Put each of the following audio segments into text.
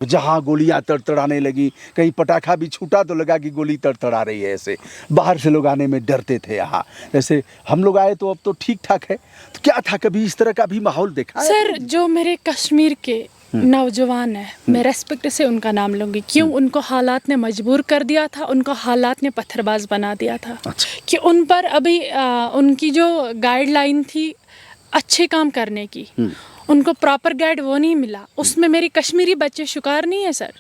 जहाँ गोलियां तड़तड़ाने लगी, कहीं पटाखा भी छूटा तो लगा कि गोली तड़तड़ा रही है। ऐसे बाहर से लोग आने में डरते थे। यहाँ जैसे हम लोग आए तो अब तो ठीक ठाक है। तो क्या था, कभी इस तरह का भी माहौल देखा है? सर, जो मेरे कश्मीर के नौजवान है, मैं रेस्पेक्ट से उनका नाम लूँगी। क्यों? उनको हालात ने मजबूर कर दिया था, उनको हालात ने पत्थरबाज बना दिया था। अच्छा। कि उन पर अभी उनकी जो गाइडलाइन थी अच्छे काम करने की, उनको प्रॉपर गाइड वो नहीं मिला। उसमें मेरे कश्मीरी बच्चे शिकार नहीं है सर।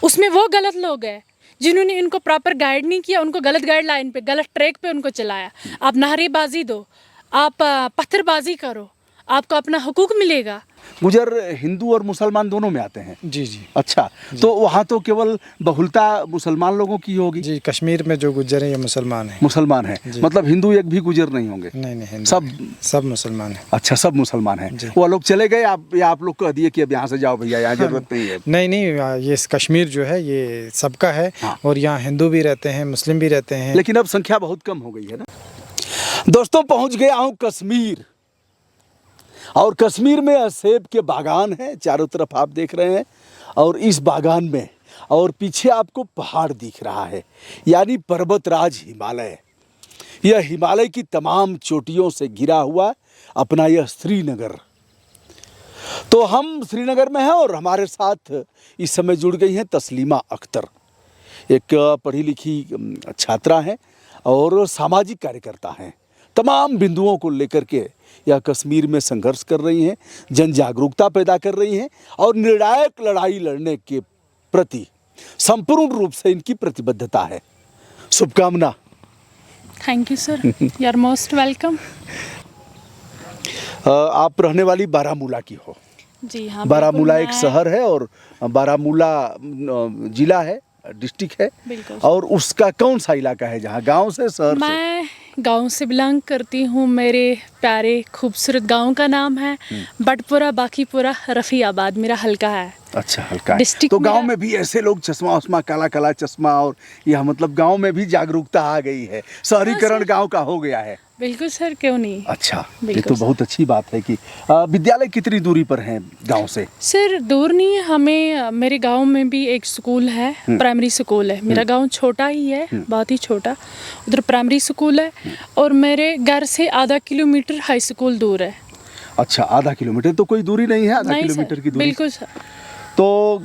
उसमें वो गलत लोग हैं जिन्होंने इनको प्रॉपर गाइड नहीं किया, उनको गलत गाइडलाइन पे, गलत ट्रैक पे उनको चलाया। आप नारेबाजी दो, आप पत्थरबाजी करो, आपको अपना हुकूक मिलेगा। गुजर हिंदू और मुसलमान दोनों में आते हैं? जी जी अच्छा जी। तो वहाँ तो केवल बहुलता मुसलमान लोगों की होगी? जी, कश्मीर में जो गुज्जर हैं ये मुसलमान हैं। मुसलमान हैं, मतलब हिंदू एक भी गुजर नहीं होंगे? नहीं नहीं, हिंदू सब मुसलमान हैं। अच्छा, सब मुसलमान हैं। वो लोग चले गए आप लोग कह दिए कि अब यहाँ से जाओ भैया, यहाँ जरूरत नहीं है? नहीं, ये कश्मीर जो है ये सबका है। हाँ। और यहाँ हिंदू भी रहते हैं, मुस्लिम भी रहते हैं। लेकिन अब संख्या बहुत कम हो गई है ना। दोस्तों, पहुँच गया हूँ कश्मीर, और कश्मीर में सेब के बागान हैं चारों तरफ, आप देख रहे हैं। और इस बागान में और पीछे आपको पहाड़ दिख रहा है, यानी पर्वतराज हिमालय। यह हिमालय की तमाम चोटियों से घिरा हुआ अपना यह श्रीनगर। तो हम श्रीनगर में हैं और हमारे साथ इस समय जुड़ गई हैं तस्लीमा अख्तर, एक पढ़ी लिखी छात्रा हैं और सामाजिक कार्यकर्ता हैं। तमाम बिंदुओं को लेकर के यह कश्मीर में संघर्ष कर रही हैं, जन जागरूकता पैदा कर रही हैं और निर्णायक लड़ाई लड़ने के प्रति संपूर्ण रूप से इनकी प्रतिबद्धता है। शुभकामना। Thank you sir, you are most welcome. आप रहने वाली बारामूला की हो? जी हाँ, बारामूला एक शहर है और बारामूला जिला है, डिस्ट्रिक्ट है। बिल्कुल। और उसका कौन सा इलाका है जहाँ गांव से, शहर से? मैं गांव से बिलोंग करती हूँ। मेरे प्यारे खूबसूरत गांव का नाम है बटपुरा बाकीपुरा रफ़ियाबाद, मेरा हल्का है। अच्छा, हल्का। डिस्ट्रिक्ट तो गांव मेरा- में भी ऐसे लोग चश्मा उस्मा, काला काला चश्मा, और यह मतलब गांव में भी जागरूकता आ गई है, शहरीकरण गांव का हो गया है। बिल्कुल सर, क्यों नहीं। अच्छा, ये बिल्कुल तो बहुत अच्छी बात है कि विद्यालय कितनी दूरी पर है गांव से? सर, दूर नहीं है हमें। मेरे गांव में भी एक स्कूल है, प्राइमरी स्कूल है। मेरा गांव छोटा ही है, बहुत ही छोटा। उधर प्राइमरी स्कूल है और मेरे घर से आधा किलोमीटर हाई स्कूल दूर है। अच्छा, आधा किलोमीटर तो कोई दूरी नहीं है, आधा नहीं किलोमीटर सर, की दूरी। बिल्कुल सर। तो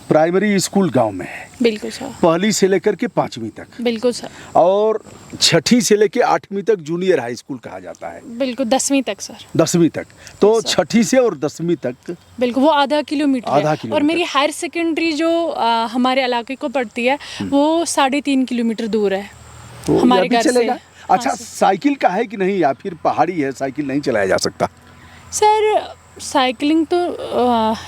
प्राइमरी स्कूल गांव में है, बिल्कुल सर। पहली से लेकर के 5वीं तक? बिल्कुल सर। और 6ठी से लेकर 8वीं तक जूनियर हाई स्कूल कहा जाता है? बिल्कुल, 10वीं तक सर। 10वीं तक। तो सर। 6ठी से और 10वीं तक बिल्कुल, वो आधा किलोमीटर है। आधा किलोमीटर। और मेरी हायर सेकेंडरी जो हमारे इलाके को पड़ती है वो 3.5 किलोमीटर दूर है तो हमारे यह भी घर से। चलेगा? अच्छा, हाँ, सर। साइकिल का है कि नहीं, या फिर पहाड़ी है, साइकिल नहीं चलाया जा सकता? सर, साइकिलिंग तो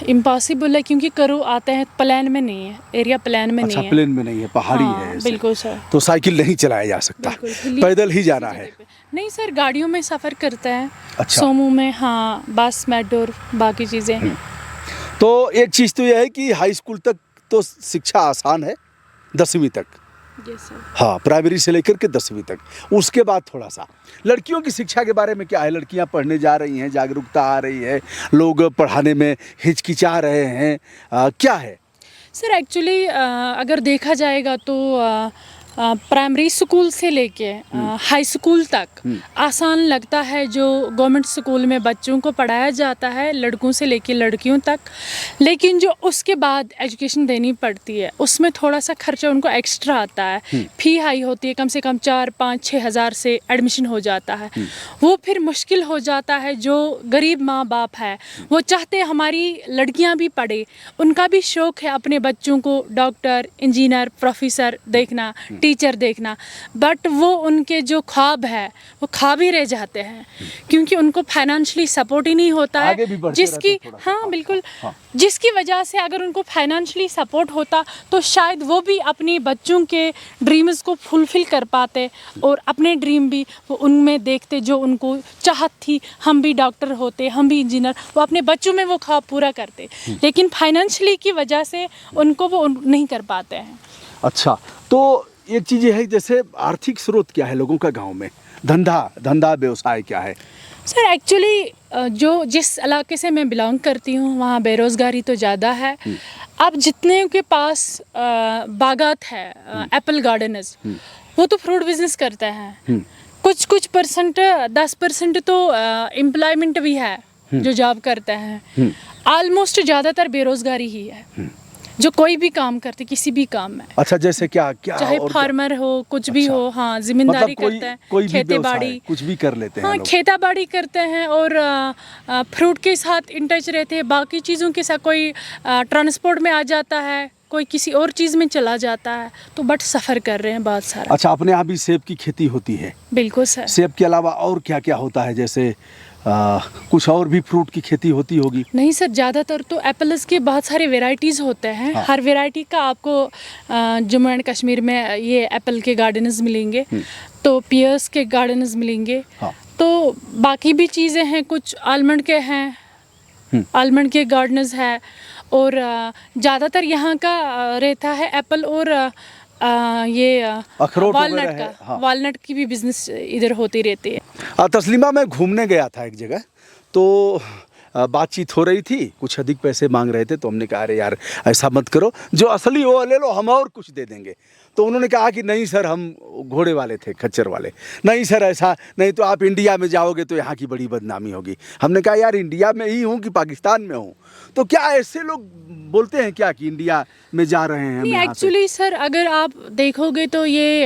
इम्पॉसिबल है क्योंकि करो आता है, प्लान में नहीं है, एरिया प्लान में अच्छा, नहीं है। प्लेन में नहीं है, पहाड़ी हाँ, है ऐसे। बिल्कुल सर। तो साइकिल नहीं चलाया जा सकता, बिल्कुल, पैदल ही जाना है। नहीं सर, गाड़ियों में सफ़र करते हैं। अच्छा। सोमो में, हाँ, बस, मेट्रो, बाकी चीज़ें। तो एक चीज़ तो यह है कि हाई स्कूल तक तो शिक्षा आसान है, 10वीं तक। Yes sir. हाँ, प्राइमरी से लेकर के 10वीं तक। उसके बाद थोड़ा सा लड़कियों की शिक्षा के बारे में क्या है? लड़कियां पढ़ने जा रही हैं, जागरूकता आ रही है, लोग पढ़ाने में हिचकिचा रहे हैं, क्या है? सर, एक्चुअली अगर देखा जाएगा तो प्राइमरी स्कूल से लेके हाई स्कूल तक आसान लगता है जो गवर्नमेंट स्कूल में बच्चों को पढ़ाया जाता है, लड़कों से लेके लड़कियों तक। लेकिन जो उसके बाद एजुकेशन देनी पड़ती है उसमें थोड़ा सा खर्चा उनको एक्स्ट्रा आता है। फ़ी हाई होती है, कम से कम 4-5-6 हज़ार से एडमिशन हो जाता है। वो फिर मुश्किल हो जाता है। जो गरीब माँ बाप है वो चाहते हमारी लड़कियाँ भी पढ़े, उनका भी शौक़ है अपने बच्चों को डॉक्टर, इंजीनियर, प्रोफेसर देखना, टीचर देखना, बट वो उनके जो ख्वाब है वो ख्वाब ही रह जाते हैं क्योंकि उनको फाइनेंशियली सपोर्ट ही नहीं होता आगे भी है। बढ़ते जिसकी रहते थोड़ा सा। हाँ बिल्कुल, हाँ। जिसकी वजह से अगर उनको फाइनेंशियली सपोर्ट होता तो शायद वो भी अपने बच्चों के ड्रीम्स को फुलफिल कर पाते और अपने ड्रीम भी वो उनमें देखते जो उनको चाहत थी, हम भी डॉक्टर होते, हम भी इंजीनियर, वो अपने बच्चों में वो ख्वाब पूरा करते। लेकिन फाइनेंशियली की वजह से उनको वो नहीं कर पाते हैं। अच्छा, तो एक चीज़ ये है, जैसे आर्थिक स्रोत क्या है लोगों का गांव में? धंधा व्यवसाय क्या है? सर एक्चुअली जो जिस इलाके से मैं बिलोंग करती हूँ वहाँ बेरोज़गारी तो ज़्यादा है। अब जितने के पास बागात है, एप्पल गार्डनर्स, वो तो फ्रूट बिजनेस करते हैं। कुछ कुछ परसेंट 10% तो एम्प्लॉयमेंट भी है जो जॉब करते हैं। ऑलमोस्ट ज़्यादातर बेरोज़गारी ही है जो कोई भी काम करते, किसी भी काम में। अच्छा, जैसे क्या क्या चाहे और फार्मर हो, कुछ भी अच्छा। हो, हाँ, जिम्मेदारी मतलब करते हैं, कोई भी खेती व्यवसाय, बाड़ी, कुछ भी कर लेते हैं हाँ, लोग। खेती बाड़ी करते हैं और फ्रूट के साथ इन टच रहते हैं। बाकी चीज़ों के साथ कोई ट्रांसपोर्ट में आ जाता है, कोई किसी और चीज़ में चला जाता है, तो बट सफ़र कर रहे हैं बहुत सारा। अच्छा, अपने यहाँ भी सेब की खेती होती है? बिल्कुल सर। सेब के अलावा और क्या क्या होता है? जैसे कुछ और भी फ्रूट की खेती होती होगी? नहीं सर, ज़्यादातर तो एप्पल्स के बहुत सारे वेराइटीज़ होते हैं। हाँ। हर वेराइटी का आपको जम्मू एंड कश्मीर में ये एप्पल के गार्डन्स मिलेंगे, तो पियर्स के गार्डन्स मिलेंगे। हाँ। तो बाकी भी चीज़ें हैं, कुछ आलमंड के हैं, आलमंड के गार्डन्स है, और ज़्यादातर यहाँ का रहता है एप्पल और ये अखरोट वगैरह वालनट है, का, हाँ। वालनट की भी बिजनेस इधर होती रहती है। तस्लीमा, मैं घूमने गया था एक जगह, तो बातचीत हो रही थी, कुछ अधिक पैसे मांग रहे थे, तो हमने कहा अरे यार ऐसा मत करो, जो असली वो ले लो, हम और कुछ दे देंगे। तो उन्होंने कहा कि नहीं सर, हम घोड़े वाले थे, खच्चर वाले, नहीं सर ऐसा नहीं, तो आप इंडिया में जाओगे तो यहाँ की बड़ी बदनामी होगी। हमने कहा यार इंडिया में ही हूँ कि पाकिस्तान में हूँ, तो क्या ऐसे लोग बोलते हैं क्या कि इंडिया में जा रहे हैं हम नहीं, यहाँ से? एक्चुअली सर अगर आप देखोगे तो ये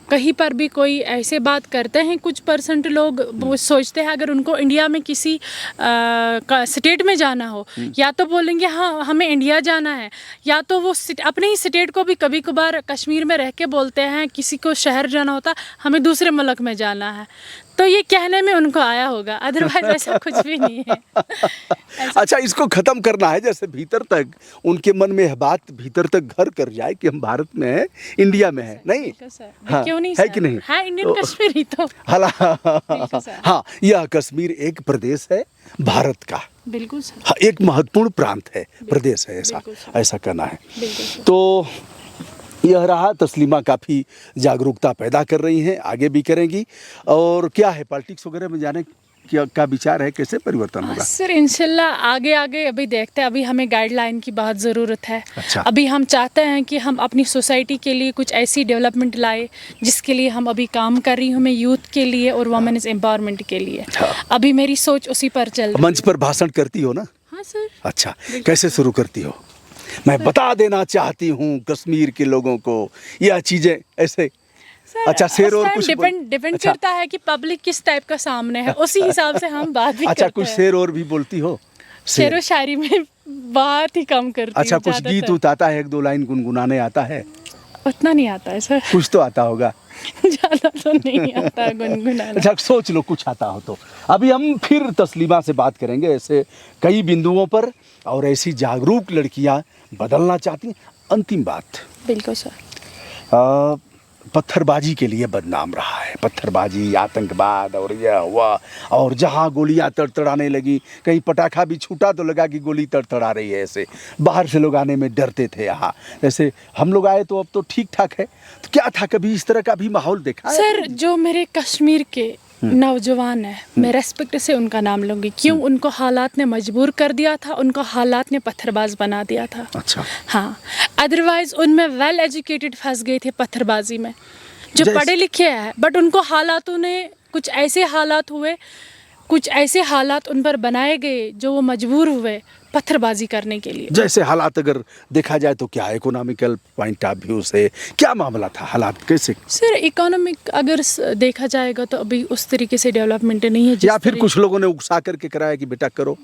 कहीं पर भी कोई ऐसे बात करते हैं, कुछ परसेंट लोग वो सोचते हैं अगर उनको इंडिया में किसी स्टेट में जाना हो, या तो बोलेंगे हाँ हमें इंडिया जाना है, या तो वो अपने ही स्टेट को भी कभी कभार कश्मीर में रह के बोलते हैं, किसी को शहर जाना होता हमें दूसरे मुल्क में जाना है, तो ये कहने में उनको आया होगा, अदरवाइज ऐसा कुछ भी नहीं है। अच्छा, इसको खत्म करना है, जैसे भीतर तक उनके मन में यह बात भीतर तक घर कर जाए कि हम भारत में हैं, इंडिया में हैं, नहीं? हाँ, क्यों नहीं है सर? कि नहीं? हाँ, इंडियन कश्मीरी तो हालांकि सर। हाँ, यह कश्मीर एक प्रदेश है भारत का, बिल्कुल सर। हाँ, एक महत्वपूर्ण प्रांत है, प्रदेश है, ऐसा बिल्कुल सर। ऐसा कहना है। बिल्कुल सर। तो यह रहा, तस्लीमा काफ़ी जागरूकता पैदा कर रही हैं, आगे भी करेंगी। और क्या है, पॉलिटिक्स वगैरह में जाने का विचार है, कैसे परिवर्तन होगा? सर इंशाल्लाह आगे आगे अभी देखते हैं, अभी हमें गाइडलाइन की बहुत ज़रूरत है। अच्छा। अभी हम चाहते हैं कि हम अपनी सोसाइटी के लिए कुछ ऐसी डेवलपमेंट लाए जिसके लिए हम अभी काम कर रही हूँ, मैं यूथ के लिए और वुमेन्स एम्पावरमेंट के लिए। हाँ। अभी मेरी सोच उसी पर चल रही मंच पर भाषण करती हो ना? है। हाँ सर। अच्छा, कैसे शुरू करती हो? मैं बता देना चाहती हूँ कश्मीर के लोगों को यह चीज़ें ऐसे। सर, अच्छा, शेर और कुछ डिपेंड अच्छा। करता है कि पब्लिक किस टाइप का सामने है, उसी हिसाब से हम बात भी अच्छा, करते कुछ हैं। शेर और भी बोलती हो? शेर व शायरी में बहुत ही कम करती अच्छा, हूँ, कुछ गीत ज़्यादातर। उत आता है, एक दो लाइन गुनगुनाने आता है? उतना नहीं आता है सर। कुछ तो आता होगा। ज़्यादा तो नहीं आता गुनगुनाना। अच्छा, सोच लो कुछ आता हो तो। अभी हम फिर तस्लीमा से बात करेंगे ऐसे कई बिंदुओं पर, और ऐसी जागरूक लड़कियां बदलना चाहती हैं। अंतिम बात, बिल्कुल सर। पत्थरबाजी के लिए बदनाम रहा है, पत्थरबाजी, आतंकवाद, और यह हुआ, और जहाँ गोलियां तड़तड़ाने लगी, कहीं पटाखा भी छूटा तो लगा कि गोली तड़तड़ा रही है, ऐसे बाहर से लोग आने में डरते थे। यहाँ जैसे हम लोग आए तो अब तो ठीक ठाक है, तो क्या था, कभी इस तरह का भी माहौल देखा है? सर जो मेरे कश्मीर के नौजवान है, मैं रेस्पेक्ट से उनका नाम लूँगी, क्यों उनको हालात ने मजबूर कर दिया था, उनको हालात ने पत्थरबाज बना दिया था। अच्छा। हाँ, अदरवाइज उनमें वेल एजुकेटेड फंस गए थे पत्थरबाजी में, जो पढ़े लिखे हैं, बट उनको हालातों ने कुछ ऐसे हालात हुए, कुछ ऐसे हालात उन पर बनाए गए जो वो मजबूर हुए पत्थरबाजी करने के लिए। जैसे हालात अगर देखा जाए तो क्या इकोनॉमिकल पॉइंट ऑफ व्यू से क्या मामला था, हालात कैसे? सर इकोनॉमिक अगर देखा जाएगा तो अभी उस तरीके से डेवलपमेंट नहीं है, या फिर कुछ लोगों ने उकसा करके कराया कि बेटा करो,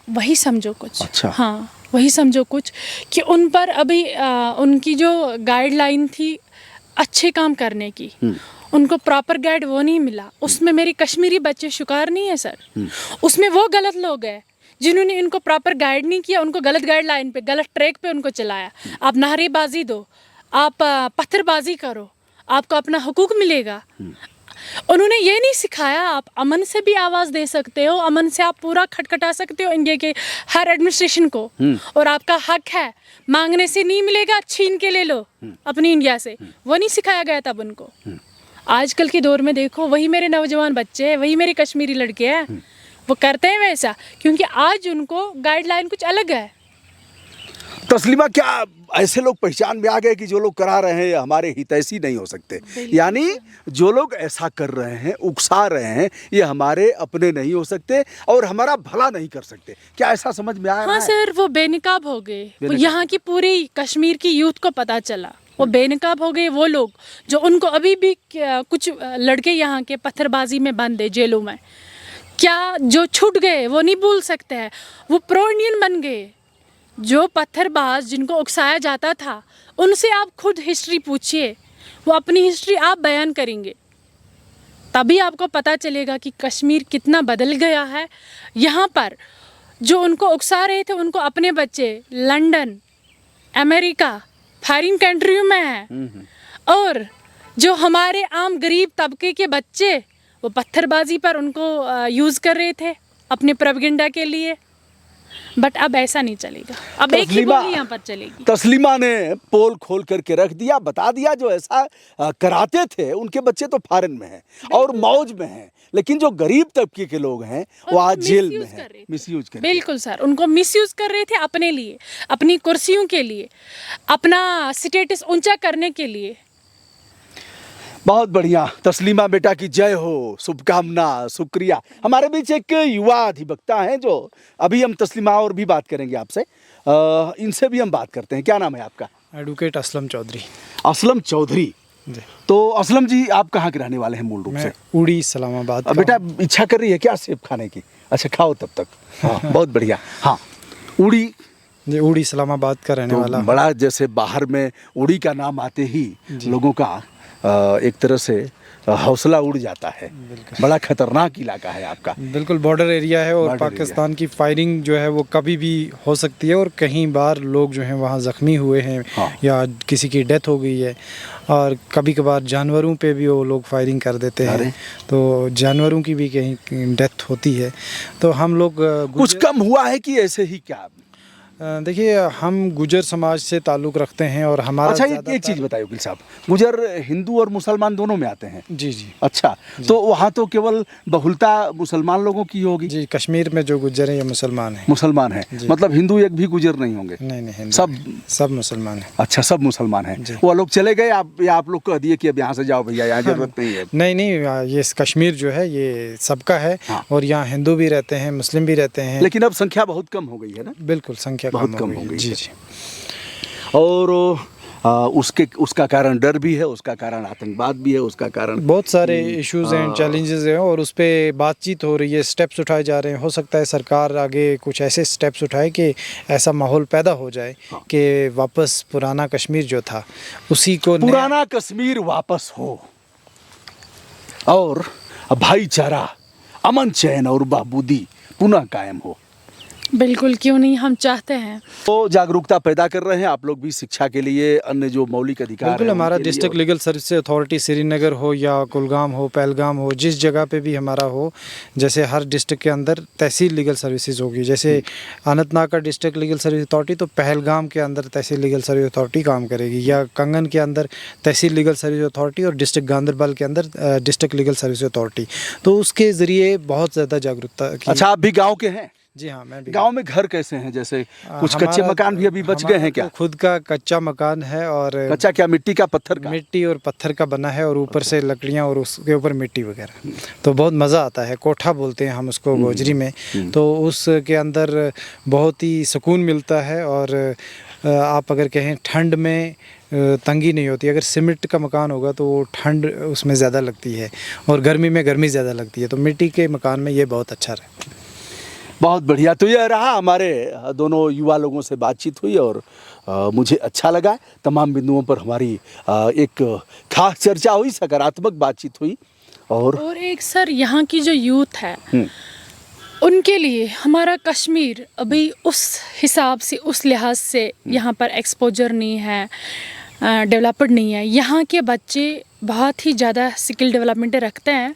वही समझो कुछ। अच्छा। हाँ, वही समझो कुछ कि उन पर अभी उनकी जो गाइडलाइन थी अच्छे काम करने की, उनको प्रॉपर गाइड वो नहीं मिला। उसमें मेरे कश्मीरी बच्चे शिकार नहीं है सर, उसमें वो गलत लोग हैं जिन्होंने इनको प्रॉपर गाइड नहीं किया, उनको गलत गाइडलाइन पे, गलत ट्रैक पे उनको चलाया। आप नारेबाजी दो, आप पत्थरबाजी करो, आपको अपना हुकूक मिलेगा। उन्होंने ये नहीं सिखाया आप अमन से भी आवाज़ दे सकते हो, अमन से आप पूरा खटखटा सकते हो इंडिया के हर एडमिनिस्ट्रेशन को, और आपका हक है, मांगने से नहीं मिलेगा, छीन के ले लो अपनी इंडिया से। वो नहीं सिखाया गया तब उनको। आजकल के दौर में देखो, वही मेरे नौजवान बच्चे हैं, वही मेरे कश्मीरी लड़के हैं वो करते हैं वैसा, क्योंकि आज उनको गाइडलाइन कुछ अलग है। तस्लीमा, क्या ऐसे लोग पहचान में आ गए कि जो लोग करा रहे हैं हमारे हितैषी नहीं हो सकते? यानी जो लोग ऐसा कर रहे हैं, उकसा रहे हैं, ये हमारे अपने नहीं हो सकते और हमारा भला नहीं कर सकते, क्या ऐसा समझ में आ रहा हाँ है? सर, वो बेनकाब हो गए। वो यहाँ की पूरी कश्मीर की यूथ को पता चला, वो बेनकाब हो गए। वो लोग जो उनको अभी भी कुछ लड़के यहाँ के पत्थरबाजी में बंद है जेलों में, क्या जो छूट गए वो नहीं भूल सकते हैं। वो प्रो इंडियन बन गए। जो पत्थरबाज जिनको उकसाया जाता था, उनसे आप खुद हिस्ट्री पूछिए, वो अपनी हिस्ट्री आप बयान करेंगे, तभी आपको पता चलेगा कि कश्मीर कितना बदल गया है। यहाँ पर जो उनको उकसा रहे थे, उनको अपने बच्चे लंदन, अमेरिका, फॉरेन कंट्रियों में हैं, और जो हमारे आम गरीब तबके के बच्चे वो पत्थरबाजी पर उनको यूज़ कर रहे थे अपने प्रोपेगेंडा के लिए। बट अब ऐसा नहीं चलेगा, अब एक ही बोली यहाँ पर चलेगी। तस्लीमा ने पोल खोल करके रख दिया, बता दिया जो ऐसा कराते थे उनके बच्चे तो फॉरेन में हैं और मौज में हैं, लेकिन जो गरीब तबके के लोग हैं वो आज जेल में हैं, मिसयूज कर। बिल्कुल सर, उनको मिसयूज कर रहे थे अपने लिए, अपनी कुर्सियों के लिए, अपना स्टेटस ऊंचा करने के लिए। बहुत बढ़िया तस्लीमा बेटा की जय हो, शुभकामना, शुक्रिया। हमारे बीच एक युवा अधिवक्ता हैं जो अभी हम तस्लीमा और भी बात करेंगे आपसे, इनसे भी हम बात करते हैं। क्या नाम है आपका? एडवोकेट असलम चौधरी। असलम चौधरी जी। तो असलम जी, आप कहाँ के रहने वाले हैं मूल रूप से? उड़ी इस्लामाबाद का। बेटा इच्छा कर रही है क्या सेब खाने की? अच्छा खाओ तब तक। हाँ बहुत बढ़िया। हाँ उड़ी जी, उड़ी इस्लामाबाद का रहने वाला। बड़ा जैसे बाहर में उड़ी का नाम आते ही लोगों का एक तरह से हौसला उड़ जाता है। बड़ा खतरनाक इलाका है आपका। बिल्कुल बॉर्डर एरिया है और पाकिस्तान की फायरिंग जो है वो कभी भी हो सकती है और कई बार लोग जो हैं वहाँ ज़ख्मी हुए हैं। हाँ। या किसी की डेथ हो गई है और कभी कभार जानवरों पे भी वो लोग फायरिंग कर देते हैं, तो जानवरों की भी कहीं डेथ होती है। तो हम लोग कुछ कम हुआ है कि ऐसे ही क्या? देखिए, हम गुजर समाज से ताल्लुक़ रखते हैं और हमारा। अच्छा एक चीज़ बताइए वकील साहब, गुजर हिंदू और मुसलमान दोनों में आते हैं? जी जी। अच्छा जी। तो वहाँ तो केवल बहुलता मुसलमान लोगों की होगी? जी, कश्मीर में जो गुजर हैं ये मुसलमान हैं। मुसलमान हैं, मतलब हिंदू एक भी गुजर नहीं होंगे? नहीं, सब मुसलमान हैं। अच्छा, सब मुसलमान हैं। वो लोग चले गए आप लोग कह दिए कि अब यहाँ से जाओ भैया, यहाँ जरूरत नहीं है? नहीं, ये कश्मीर जो है ये सबका है। हाँ। और यहाँ हिंदू भी रहते हैं, मुस्लिम भी रहते हैं। लेकिन अब संख्या बहुत कम हो गई है ना? बिल्कुल, संख्या बहुत कम हो गई। जी। और उसका कारण डर भी है, उसका कारण आतंकवाद भी है, उसका कारण बहुत सारे इश्यूज हैं, चैलेंजेस हैं और उस पर बातचीत हो रही है, स्टेप्स उठाए जा रहे हैं। हो सकता है सरकार आगे कुछ ऐसे स्टेप्स उठाए कि ऐसा माहौल पैदा हो जाए कि वापस पुराना कश्मीर जो था उसी को पुराना कश्मीर वापस हो और भाईचारा, अमन चैन और बहबूदी पुनः कायम हो। बिल्कुल, क्यों नहीं, हम चाहते हैं। तो जागरूकता पैदा कर रहे हैं आप लोग भी शिक्षा के लिए, अन्य जो मौलिक अधिकार बिल्कुल। हमारा district legal service authority Srinagar हो या कुलगाम हो, पहलगाम हो, जिस जगह पे भी हमारा हो, जैसे हर डिस्ट्रिक्ट के अंदर तहसील लीगल सर्विसेज होगी। जैसे अनंतनाग का डिस्ट्रिक्ट लीगल सर्विस अथॉरिटी, तो पहलगाम के अंदर तहसील लीगल सर्विस अथॉरिटी काम करेगी, या कंगन के अंदर तहसील लीगल सर्विस अथॉरिटी और डिस्ट्रिक्ट गांधरबल के अंदर डिस्ट्रिक्ट लीगल सर्विस अथॉरिटी। तो उसके ज़रिए बहुत ज़्यादा जागरूकता। अच्छा, आप भी गाँव के हैं? जी हाँ, मैं भी। गांव में घर कैसे हैं? जैसे कुछ कच्चे मकान भी अभी बच गए हैं क्या? खुद का कच्चा मकान है। और कच्चा क्या, मिट्टी का, पत्थर का? मिट्टी और पत्थर का बना है और ऊपर से लकड़ियाँ और उसके ऊपर मिट्टी वगैरह। तो बहुत मज़ा आता है। कोठा बोलते हैं हम उसको गोजरी में। तो उसके अंदर बहुत ही सुकून मिलता है और आप अगर कहें ठंड में तंगी नहीं होती। अगर सीमेंट का मकान होगा तो वो ठंड उसमें ज़्यादा लगती है और गर्मी में गर्मी ज़्यादा लगती है। तो मिट्टी के मकान में ये बहुत अच्छा रहता है। बहुत बढ़िया। तो यह रहा, हमारे दोनों युवा लोगों से बातचीत हुई और मुझे अच्छा लगा। तमाम बिंदुओं पर हमारी एक खास चर्चा हुई, सकारात्मक बातचीत हुई। और एक सर, यहाँ की जो यूथ है उनके लिए हमारा कश्मीर अभी उस हिसाब से, उस लिहाज से यहाँ पर एक्सपोजर नहीं है, डेवलप्ड नहीं है। यहाँ के बच्चे बहुत ही ज़्यादा स्किल डेवलपमेंट रखते हैं।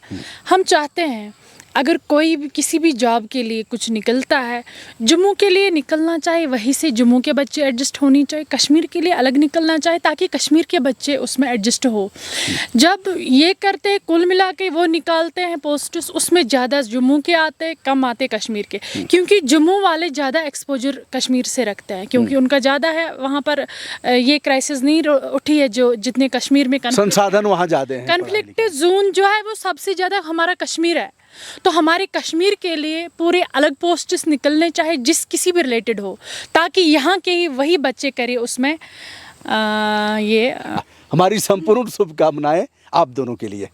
हम चाहते हैं अगर कोई भी किसी भी जॉब के लिए कुछ निकलता है, जम्मू के लिए निकलना चाहिए, वहीं से जम्मू के बच्चे एडजस्ट होनी चाहिए। कश्मीर के लिए अलग निकलना चाहिए ताकि कश्मीर के बच्चे उसमें एडजस्ट हो। जब ये करते कुल मिला के वो निकालते हैं पोस्ट, उसमें ज़्यादा जम्मू के आते, कम आते कश्मीर के, क्योंकि जम्मू वाले ज़्यादा एक्सपोजर कश्मीर से रखते हैं, क्योंकि उनका ज़्यादा है वहाँ पर ये क्राइसिस नहीं उठी है जो जितने कश्मीर में संसाधन वहाँ ज़्यादा हैं। कन्फ्लिक्ट जोन जो है वो सबसे ज़्यादा हमारा कश्मीर है। तो हमारे कश्मीर के लिए पूरे अलग पोस्ट्स निकलने चाहे जिस किसी भी रिलेटेड हो, ताकि यहाँ के ही वही बच्चे करें उसमें ये हमारी संपूर्ण शुभकामनाएं आप दोनों के लिए।